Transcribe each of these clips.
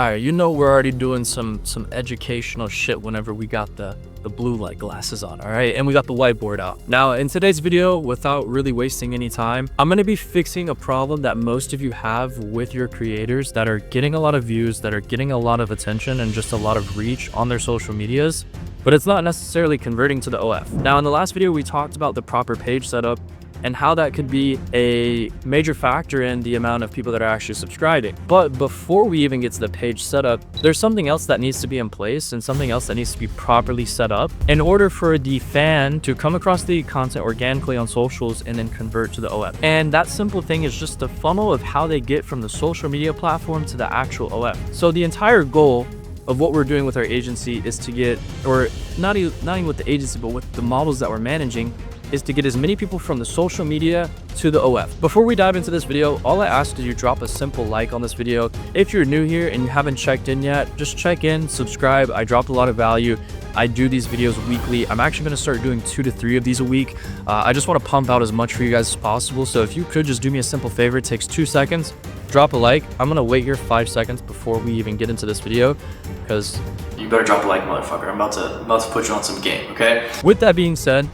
Alright, you know we're already doing some educational shit whenever we got the blue light glasses on, alright? And we got the whiteboard out. Now, in today's video, without really wasting any time, I'm gonna be fixing a problem that most of you have with your creators that are getting a lot of views, that are getting a lot of attention and just a lot of reach on their social medias, but it's not necessarily converting to the OF. Now, in the last video, we talked about the proper page setup and how that could be a major factor in the amount of people that are actually subscribing. But before we even get to the page setup, there's something else that needs to be in place and something else that needs to be properly set up in order for the fan to come across the content organically on socials and then convert to the OF. And that simple thing is just the funnel of how they get from the social media platform to the actual OF. So the entire goal of what we're doing with our agency is to get, or not even with the agency, but with the models that we're managing, is to get as many people from the social media to the OF. Before we dive into this video, all I ask is you drop a simple like on this video. If you're new here and you haven't checked in yet, just check in, subscribe. I dropped a lot of value. I do these videos weekly. I'm actually gonna start doing 2 to 3 of these a week. I just wanna pump out as much for you guys as possible. So if you could just do me a simple favor, it takes 2 seconds, drop a like. I'm gonna wait here 5 seconds before we even get into this video, because you better drop a like, motherfucker. I'm about to put you on some game, okay? With that being said,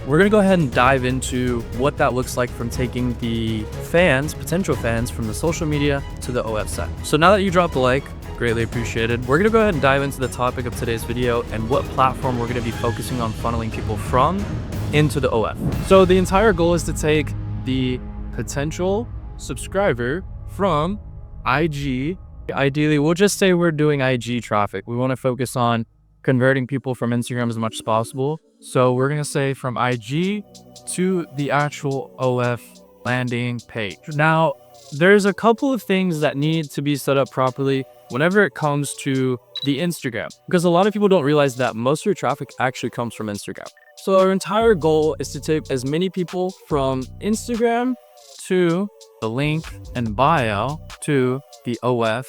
we're gonna go ahead and dive into what that looks like from taking the fans, potential fans, from the social media to the OF side. So now that you dropped a like, greatly appreciated, we're gonna go ahead and dive into the topic of today's video and what platform we're gonna be focusing on funneling people from into the OF. So the entire goal is to take the potential subscriber from IG. Ideally, we'll just say we're doing IG traffic. We wanna focus on converting people from Instagram as much as possible. So we're gonna say from IG to the actual OF landing page. Now, there's a couple of things that need to be set up properly whenever it comes to the Instagram, because a lot of people don't realize that most of your traffic actually comes from Instagram. So our entire goal is to take as many people from Instagram to the link and bio to the OF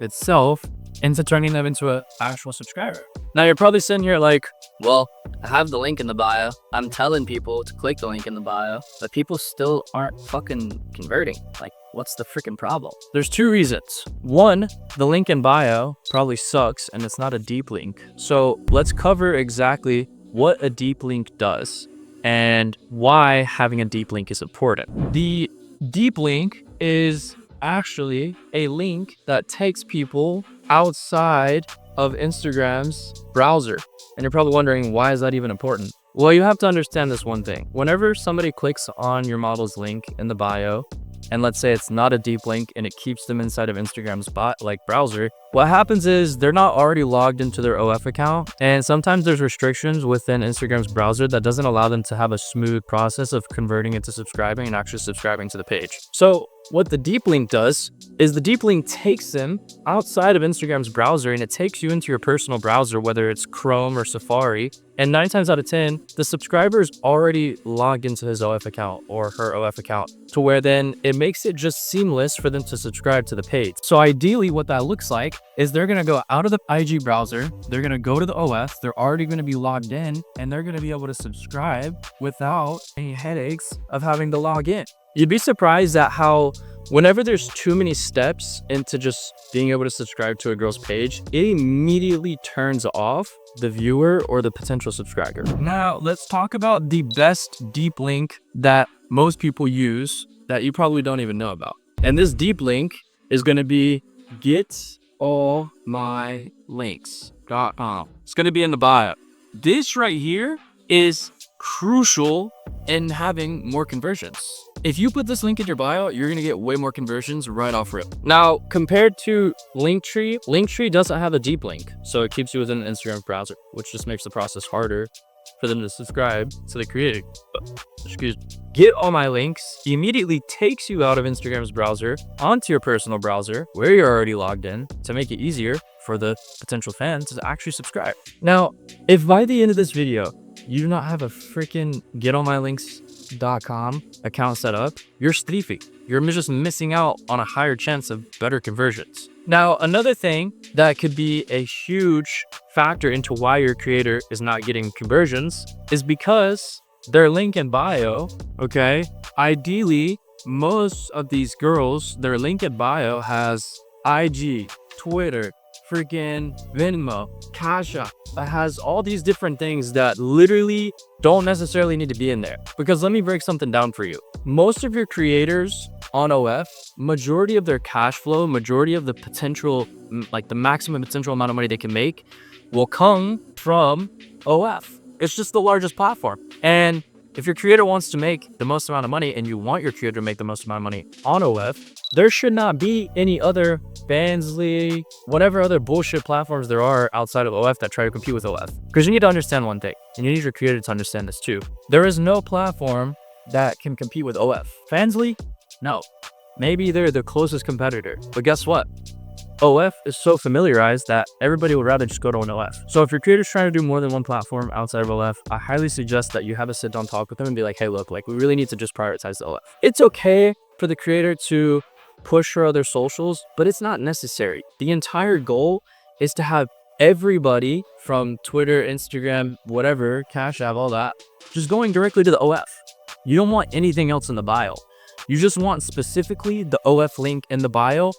itself into turning them into an actual subscriber. Now you're probably sitting here like, well, I have the link in the bio. I'm telling people to click the link in the bio, but people still aren't fucking converting. Like, what's the freaking problem? There's 2 reasons. One, the link in bio probably sucks and it's not a deep link. So let's cover exactly what a deep link does and why having a deep link is important. The deep link is actually a link that takes people outside of Instagram's browser. And you're probably wondering, why is that even important? Well, you have to understand this one thing. Whenever somebody clicks on your model's link in the bio, and let's say it's not a deep link and it keeps them inside of Instagram's browser, what happens is they're not already logged into their OF account. And sometimes there's restrictions within Instagram's browser that doesn't allow them to have a smooth process of converting into subscribing and actually subscribing to the page. So what the deep link does is the deep link takes them outside of Instagram's browser and it takes you into your personal browser, whether it's Chrome or Safari. And 9 times out of 10, the subscriber is already logged into his OF account or her OF account, to where then it makes it just seamless for them to subscribe to the page. So ideally what that looks like is they're gonna go out of the IG browser, they're gonna go to the OF, they're already gonna be logged in, and they're gonna be able to subscribe without any headaches of having to log in. You'd be surprised at how whenever there's too many steps into just being able to subscribe to a girl's page, it immediately turns off the viewer or the potential subscriber. Now, let's talk about the best deep link that most people use that you probably don't even know about. And this deep link is going to be getallmylinks.com. It's going to be in the bio. This right here is crucial in having more conversions. If you put this link in your bio, you're gonna get way more conversions right off rip. Now, compared to Linktree, Linktree doesn't have a deep link, so it keeps you within an Instagram browser, which just makes the process harder for them to subscribe to the creator. Get All My Links immediately takes you out of Instagram's browser onto your personal browser where you're already logged in to make it easier for the potential fans to actually subscribe. Now, if by the end of this video, you do not have a freaking getallmylinks.com account set up, you're streafy. You're just missing out on a higher chance of better conversions. Now, another thing that could be a huge factor into why your creator is not getting conversions is because their link in bio, okay? Ideally, most of these girls, their link in bio has IG, Twitter, freaking Venmo, Cash App. It has all these different things that literally don't necessarily need to be in there. Because let me break something down for you. Most of your creators on OF, majority of their cash flow, majority of the potential, like the maximum potential amount of money they can make will come from OF. It's just the largest platform. And if your creator wants to make the most amount of money and you want your creator to make the most amount of money on OF, there should not be any other Fansly, whatever other bullshit platforms there are outside of OF that try to compete with OF. Because you need to understand one thing, and you need your creator to understand this too. There is no platform that can compete with OF. Fansly? No. Maybe they're the closest competitor. But guess what? OF is so familiarized that everybody would rather just go to an OF. So if your creator's trying to do more than one platform outside of OF, I highly suggest that you have a sit down talk with them and be like, hey, look, like we really need to just prioritize the OF. It's okay for the creator to push her other socials, but it's not necessary. The entire goal is to have everybody from Twitter, Instagram, whatever, Cash App, all that, just going directly to the OF. You don't want anything else in the bio. You just want specifically the OF link in the bio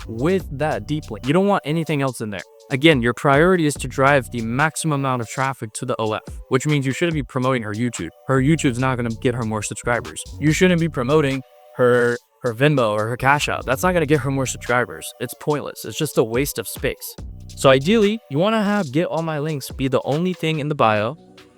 with that deep link. You don't want anything else in there. Again, your priority is to drive the maximum amount of traffic to the OF, which means you shouldn't be promoting her YouTube. Her YouTube's not going to get her more subscribers. You shouldn't be promoting her Venmo or her Cash App. That's not going to get her more subscribers. It's pointless. It's just a waste of space. So ideally, you want to have get all my links be the only thing in the bio,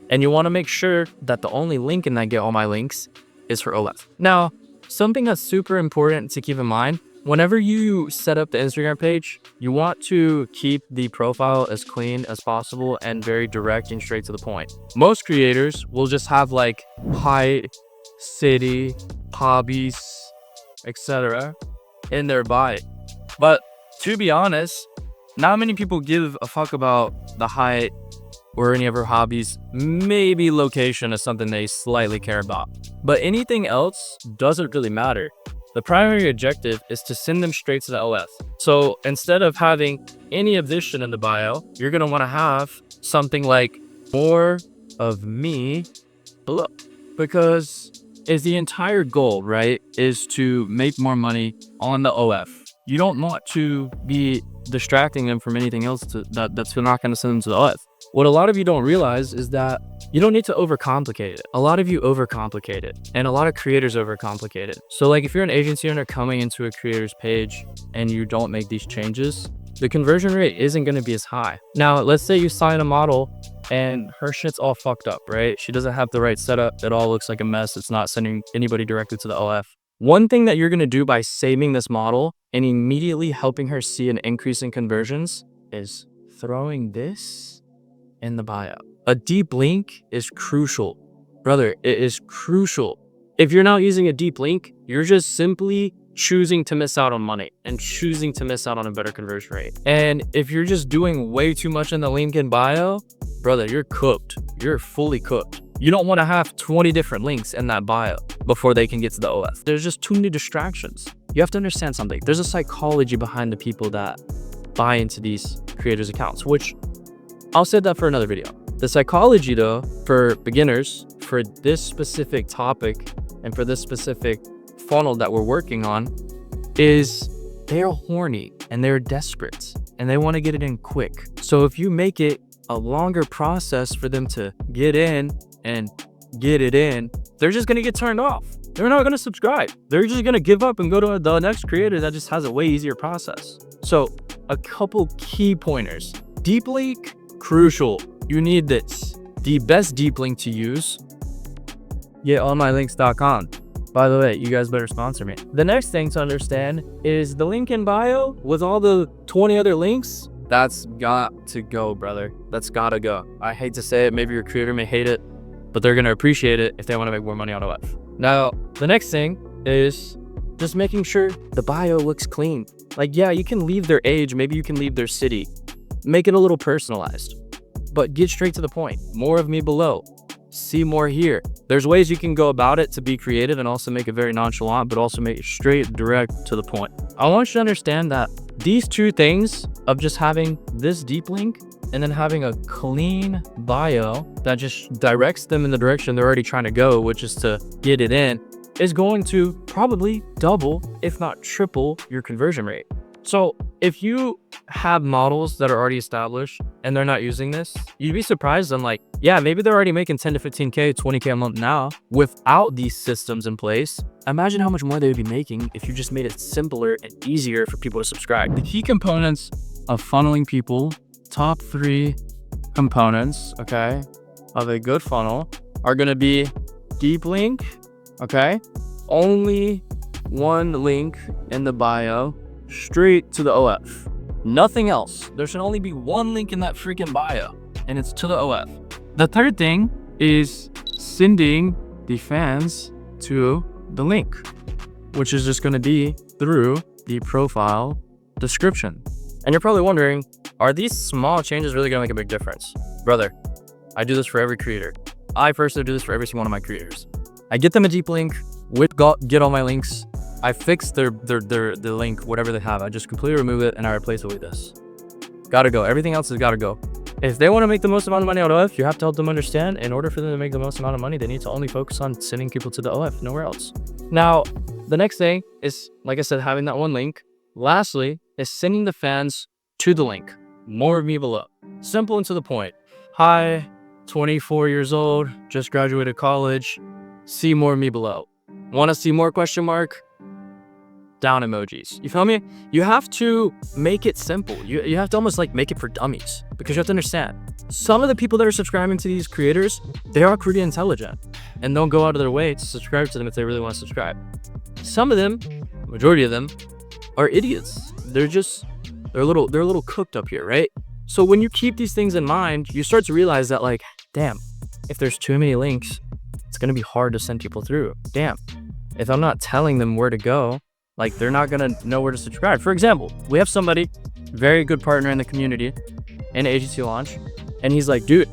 and you want to make sure that the only link in that get all my links is for OF. Now, something that's super important to keep in mind, whenever you set up the Instagram page, you want to keep the profile as clean as possible and very direct and straight to the point. Most creators will just have like height, city, hobbies, etc. in their bio. But to be honest, not many people give a fuck about the height or any of her hobbies. Maybe location is something they slightly care about, but anything else doesn't really matter. The primary objective is to send them straight to the OF. So instead of having any of this shit in the bio, you're gonna wanna have something like more of me below, because is the entire goal, right, is to make more money on the OF. You don't want to be distracting them from anything else that's not going to send them to the OF. What a lot of you don't realize is that you don't need to overcomplicate it. A lot of you overcomplicate it, and a lot of creators overcomplicate it. So like if you're an agency owner coming into a creator's page and you don't make these changes, the conversion rate isn't going to be as high. Now, let's say you sign a model and her shit's all fucked up, right? She doesn't have the right setup. It all looks like a mess. It's not sending anybody directly to the OF. One thing that you're going to do by saving this model and immediately helping her see an increase in conversions is throwing this in the bio. A deep link is crucial. Brother, it is crucial. If you're not using a deep link, you're just simply choosing to miss out on money and choosing to miss out on a better conversion rate. And if you're just doing way too much in the link in bio, brother, you're cooked. You're fully cooked. You don't want to have 20 different links in that bio before they can get to the OF. There's just too many distractions. You have to understand something. There's a psychology behind the people that buy into these creators' accounts, which I'll save that for another video. The psychology though, for beginners, for this specific topic and for this specific funnel that we're working on, is they're horny and they're desperate and they want to get it in quick. So if you make it a longer process for them to get in and get it in, they're just going to get turned off. They're not going to subscribe. They're just going to give up and go to the next creator that just has a way easier process. So a couple key pointers. Deep link, crucial. You need this. The best deep link to use, getonmylinks.com. By the way, you guys better sponsor me. The next thing to understand is the link in bio with all the 20 other links. That's got to go, brother. That's gotta go. I hate to say it, maybe your creator may hate it, but they're gonna appreciate it if they want to make more money on OF. Now, the next thing is just making sure the bio looks clean. Like, yeah, you can leave their age, maybe you can leave their city. Make it a little personalized, but get straight to the point. More of me below. See more here. There's ways you can go about it to be creative and also make it very nonchalant, but also make it straight, direct, to the point. I want you to understand that these two things of just having this deep link and then having a clean bio that just directs them in the direction they're already trying to go, which is to get it in, is going to probably double, if not triple, your conversion rate. So if you have models that are already established and they're not using this, you'd be surprised on like, yeah, maybe they're already making 10 to 15K, 20K a month now without these systems in place. Imagine how much more they would be making if you just made it simpler and easier for people to subscribe. The key components of funneling people, top 3 components, okay, of a good funnel are going to be deep link, okay, only one link in the bio, straight to the OF. Nothing else. There should only be one link in that freaking bio, and it's to the OF. The third thing is sending the fans to the link, which is just going to be through the profile description. And you're probably wondering, are these small changes really going to make a big difference? Brother, I do this for every creator. I personally do this for every single one of my creators. I get them a deep link, get all my links. I fix the link, whatever they have. I just completely remove it and I replace it with this. Gotta go. Everything else has gotta go. If they want to make the most amount of money out of OF, you have to help them understand in order for them to make the most amount of money, they need to only focus on sending people to the OF, nowhere else. Now, the next thing is, like I said, having that one link. Lastly, is sending the fans to the link. More of me below. Simple and to the point. Hi, 24 years old, just graduated college. See more of me below. Want to see more question mark? Down emojis. You feel me? You have to make it simple. You have to almost like make it for dummies, because you have to understand some of the people that are subscribing to these creators, they are pretty intelligent and they'll go out of their way to subscribe to them if they really want to subscribe. Some of them, majority of them, are idiots. They're a little cooked up here, right? So when you keep these things in mind, you start to realize that like, damn, if there's too many links, it's going to be hard to send people through. Damn, if I'm not telling them where to go, like they're not gonna know where to subscribe. For example, we have somebody, very good partner in the community, in agency launch, and he's like, dude,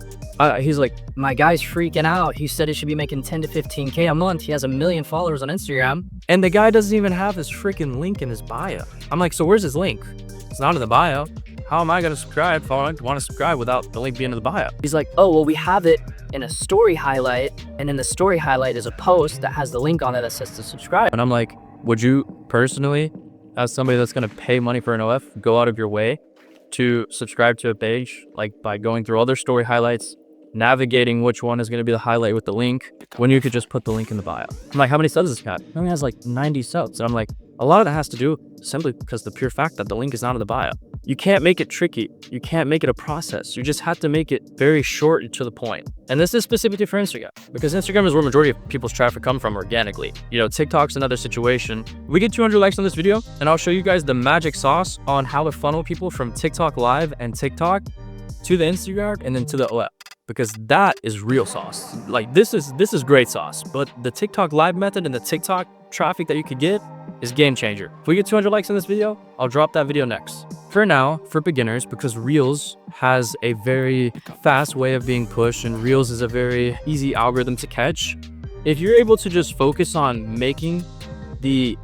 he's like, My guy's freaking out. He said he should be making 10 to 15K a month. He has 1 million followers on Instagram. and the guy doesn't even have his freaking link in his bio. I'm like, so where's his link? It's not in the bio. How am I gonna subscribe if I want to subscribe without the link being in the bio? He's like, oh, well, we have it in a story highlight, and in the story highlight is a post that has the link on it that says to subscribe. And I'm like, would you personally, as somebody that's going to pay money for an OF, go out of your way to subscribe to a page, like by going through all their story highlights, navigating which one is going to be the highlight with the link, when you could just put the link in the bio? I'm like, how many subs does this guy? He only has like 90 subs. And I'm like, a lot of that has to do simply because the pure fact that the link is not in the bio. You can't make it tricky. You can't make it a process. You just have to make it very short and to the point. And this is specifically for Instagram, because Instagram is where majority of people's traffic come from organically. You know, TikTok's another situation. We get 200 likes on this video, and I'll show you guys the magic sauce on how to funnel people from TikTok Live and TikTok to the Instagram and then to the OF, because that is real sauce. Like this is great sauce, but the TikTok Live method and the TikTok traffic that you could get is game changer. If we get 200 likes on this video, I'll drop that video next. For now, for beginners, because Reels has a very fast way of being pushed and Reels is a very easy algorithm to catch, if you're able to just focus on making the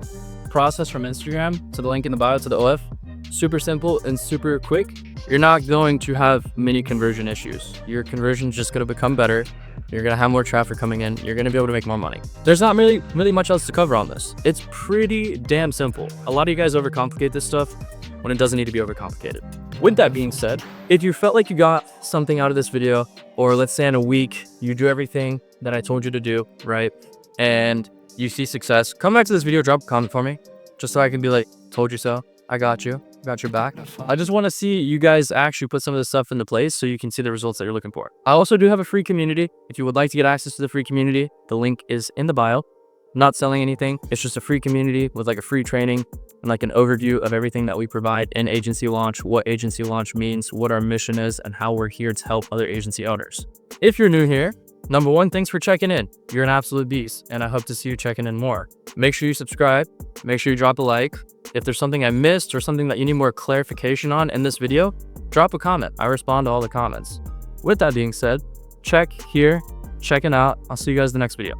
process from Instagram to the link in the bio to the OF super simple and super quick, you're not going to have many conversion issues. Your conversion is just going to become better. You're going to have more traffic coming in. You're going to be able to make more money. There's not really much else to cover on this. It's pretty damn simple. A lot of you guys overcomplicate this stuff when it doesn't need to be overcomplicated. With that being said, if you felt like you got something out of this video, or let's say in a week, you do everything that I told you to do, right? And you see success, come back to this video, drop a comment for me, just so I can be like, told you so, I got you. Got your back. I just want to see you guys actually put some of this stuff into place so you can see the results that you're looking for. I also do have a free community. If you would like to get access to the free community, the link is in the bio. I'm not selling anything. It's just a free community with like a free training and like an overview of everything that we provide in agency launch, what agency launch means, what our mission is, and how we're here to help other agency owners. If you're new here, number one, thanks for checking in. You're an absolute beast, and I hope to see you checking in more. Make sure you subscribe. Make sure you drop a like. If there's something I missed or something that you need more clarification on in this video, drop a comment. I respond to all the comments. With that being said, check here, checking out. I'll see you guys in the next video.